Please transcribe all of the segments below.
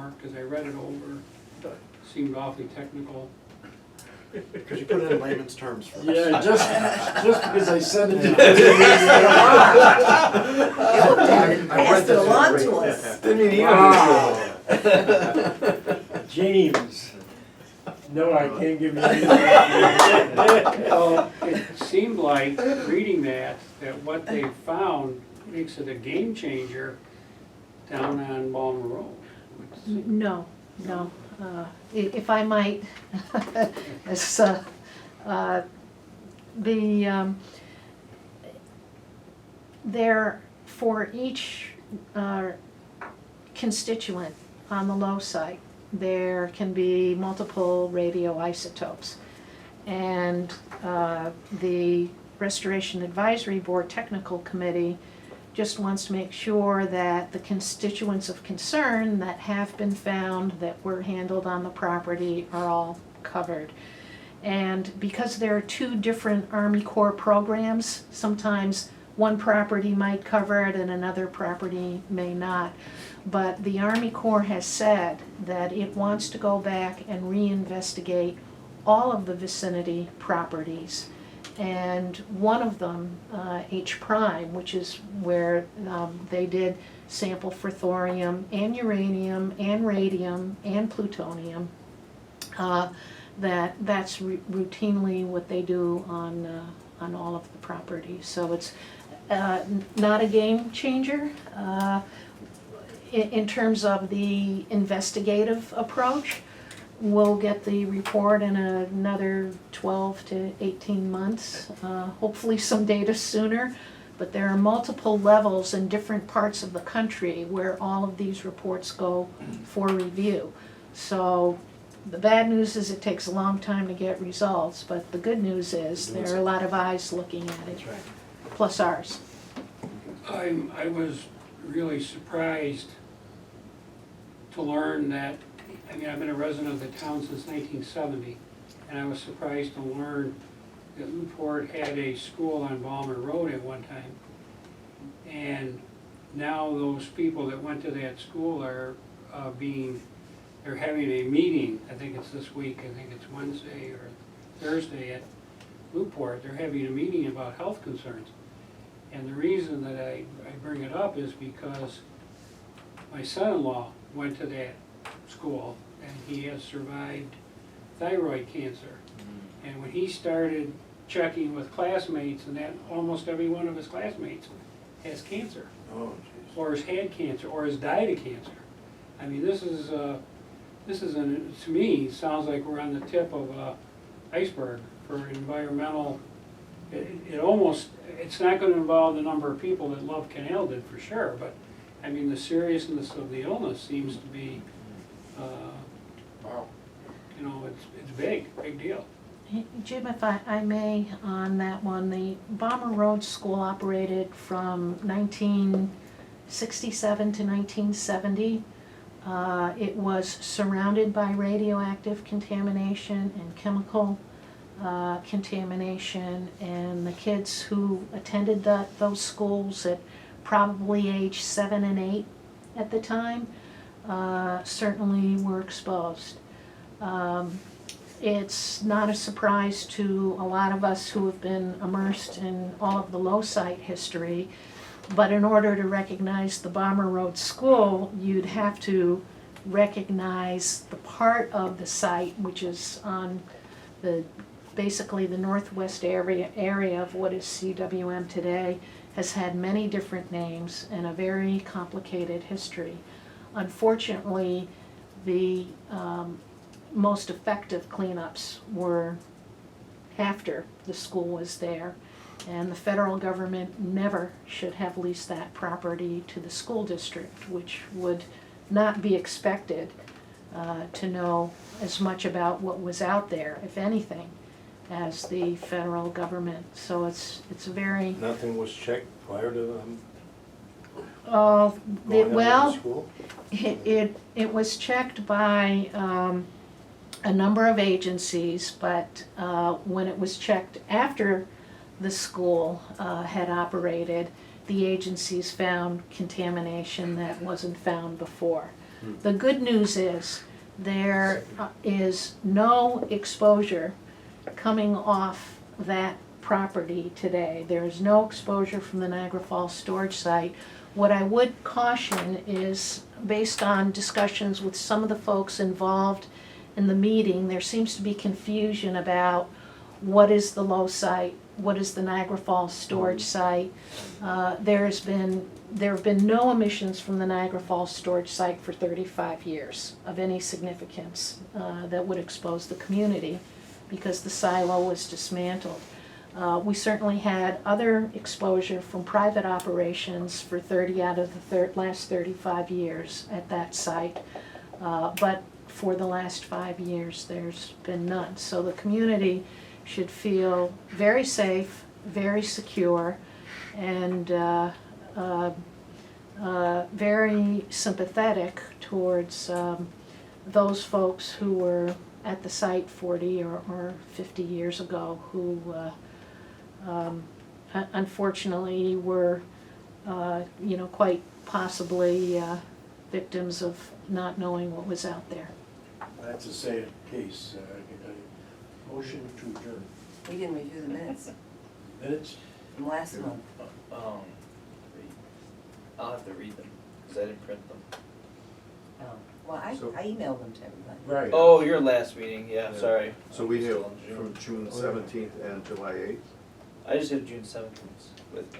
more, because I read it over, seemed awfully technical. Because you put it in layman's terms for us. Yeah, just because I said it. Passed it along to us. Didn't mean James. No, I can't give you anything. Well, it seemed like, reading that what they found makes it a game changer down on Balmer Road. No, no. If I might, as, there, for each constituent on the low site, there can be multiple radioisotopes. And the Restoration Advisory Board Technical Committee just wants to make sure that the constituents of concern that have been found that were handled on the property are all covered. And because there are two different Army Corps programs, sometimes one property might cover it and another property may not. But the Army Corps has said that it wants to go back and reinvestigate all of the vicinity properties. And one of them, H prime, which is where they did sample for thorium and uranium and radium and plutonium, that's routinely what they do on all of the properties. So it's not a game changer in terms of the investigative approach. We'll get the report in another 12 to 18 months, hopefully some data sooner, but there are multiple levels in different parts of the country where all of these reports go for review. So the bad news is it takes a long time to get results, but the good news is there are a lot of eyes looking at it, plus ours. I was really surprised to learn that, I mean, I've been a resident of the town since 1970, and I was surprised to learn that Newport had a school on Balmer Road at one time. And now those people that went to that school are they're having a meeting, I think it's this week, I think it's Wednesday or Thursday at Newport. They're having a meeting about health concerns. And the reason that I bring it up is because my son-in-law went to that school, and he has survived thyroid cancer. And when he started checking with classmates, and that almost every one of his classmates has cancer, or has had cancer, or has died of cancer. I mean, this is to me, sounds like we're on the tip of an iceberg for environmental. It's not going to involve the number of people that Love Canal did for sure, but I mean, the seriousness of the illness seems to be, you know, it's big deal. Jim, if I may, on that one, the Balmer Road School operated from 1967 to 1970. It was surrounded by radioactive contamination and chemical contamination, and the kids who attended those schools at probably age 7 and 8 at the time certainly were exposed. It's not a surprise to a lot of us who have been immersed in all of the low site history, but in order to recognize the Balmer Road School, you'd have to recognize the part of the site which is on basically the northwest area of what is CWM today, has had many different names and a very complicated history. Unfortunately, the most effective cleanups were after the school was there, and the federal government never should have leased that property to the school district, which would not be expected to know as much about what was out there, if anything, as the federal government. So it's a very... Nothing was checked prior to them well, going to school? it was checked by a number of agencies, but when it was checked after the school had operated, the agencies found contamination that wasn't found before. The good news is there is no exposure coming off that property today. There is no exposure from the Niagara Falls storage site. What I would caution is, based on discussions with some of the folks involved in the meeting, there seems to be confusion about what is the low site, what is the Niagara Falls storage site. There have been no emissions from the Niagara Falls storage site for 35 years of any significance that would expose the community, because the silo was dismantled. We certainly had other exposure from private operations for 30 out of the last 35 years at that site, but for the last 5 years there's been none. So the community should feel very safe, very secure, and very sympathetic towards those folks who were at the site 40 or 50 years ago who unfortunately were quite possibly victims of not knowing what was out there. That's a sad case. Motion to adjourn. We didn't review the minutes Minutes? from last month. I'll have to read them, because I didn't print them. Oh, well, I emailed them to everybody. Right. Oh, your last meeting, yeah, Yeah. sorry. So we have Still in from June 17th and July 8th. I just have June 17th with me.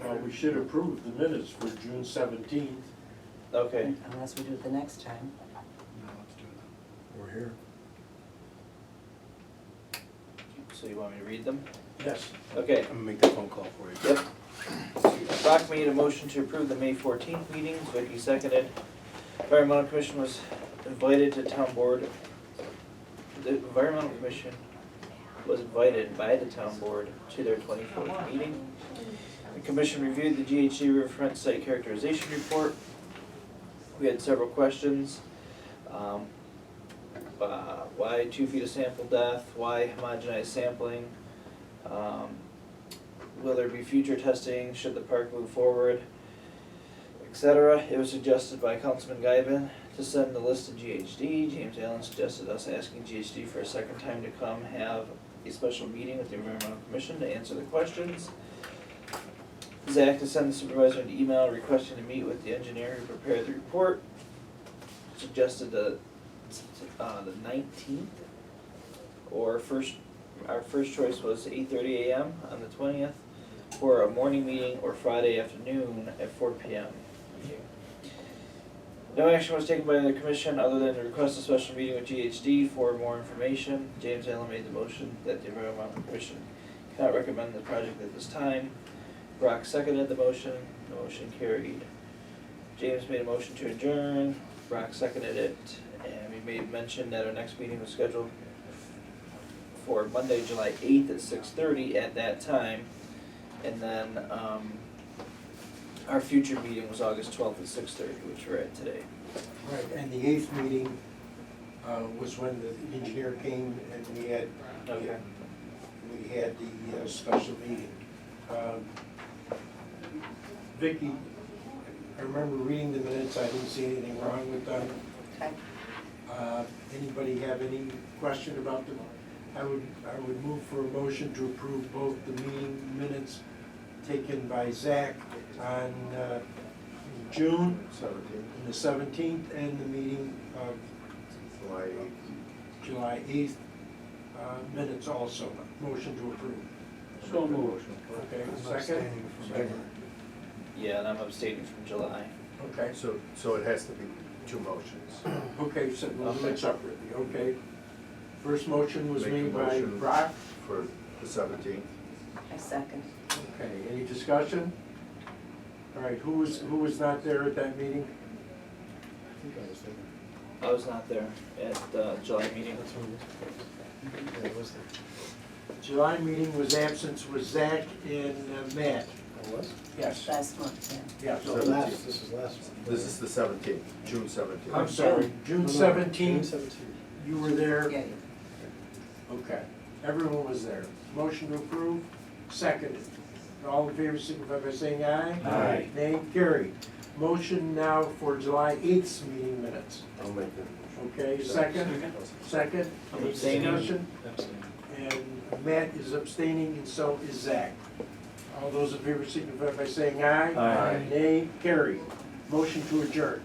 Well, we should approve the minutes for June 17th. Okay, Unless we do it the next time. No, let's do that. We're here. so you want me to read them? Yes. Okay, I'm gonna make that phone call for you. yep. Brock made a motion to approve the May 14th meetings, Vicky seconded. Environmental Commission was invited to town board. The Environmental Commission was invited by the town board to their 24th meeting. The commission reviewed the GHG Riverfront Site Characterization Report. We had several questions. Why 2 feet of sample depth? Why homogenized sampling? Will there be future testing? Should the park move forward? Etc. It was suggested by Councilman Guyban to send the list to GHD. James Allen suggested us asking GHD for a second time to come have a special meeting with the Environmental Commission to answer the questions. Zach to send the supervisor an email requesting to meet with the engineer who prepared the report. Suggested the 19th, or our first choice was 8:30 a.m. on the 20th, or a morning meeting, or Friday afternoon at 4 p.m. No action was taken by the commission other than to request a special meeting with GHD for more information. James Allen made the motion that the Environmental Commission cannot recommend the project at this time. Brock seconded the motion carried. James made a motion to adjourn, Brock seconded it, and we made mention that our next meeting was scheduled for Monday, July 8th at 6:30 at that time. And then, our future meeting was August 12th at 6:30, which we're at today. Right, and the 8th meeting was when the engineer came and we had the special meeting. Vicky, I remember reading the minutes, I didn't see anything wrong with them. Okay. Anybody have any question about them? I would move for a motion to approve both the meeting minutes taken by Zach on June 17th, the 17th and the meeting of July 8th. July 8th minutes also. Motion to approve. So moved. Okay, I'm second? abstaining from January. Yeah, and I'm abstaining from July. Okay, So it has to be two motions. okay, so we'll do it separately, okay. First motion was Make a made by motion. Brock. For the 17th. I second. Okay, any discussion? All right, who was not there at that meeting? I think I was there. I was not there at the July meeting. That's when, yeah, it was there. July meeting was absence was Zach and Matt. It was? Yes. Last month, yeah. Yeah, so This is last one. This is the 17th, June 17th. I'm sorry, June 17th, you were there? Yeah, Okay, everyone was there. Motion to approve, seconded. All in favor, signify by saying aye. Aye. Nay, carried. Motion now for July 8th meeting minutes. I'll make that motion. Okay, second? Second? I'm Any abstaining. discussion? And Matt is abstaining, and so is Zach. All those in favor signify by saying aye. Aye. Nay, carried. Motion to adjourn.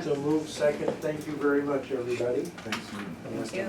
So move second. Thank you very much, everybody. Thanks. Thank you.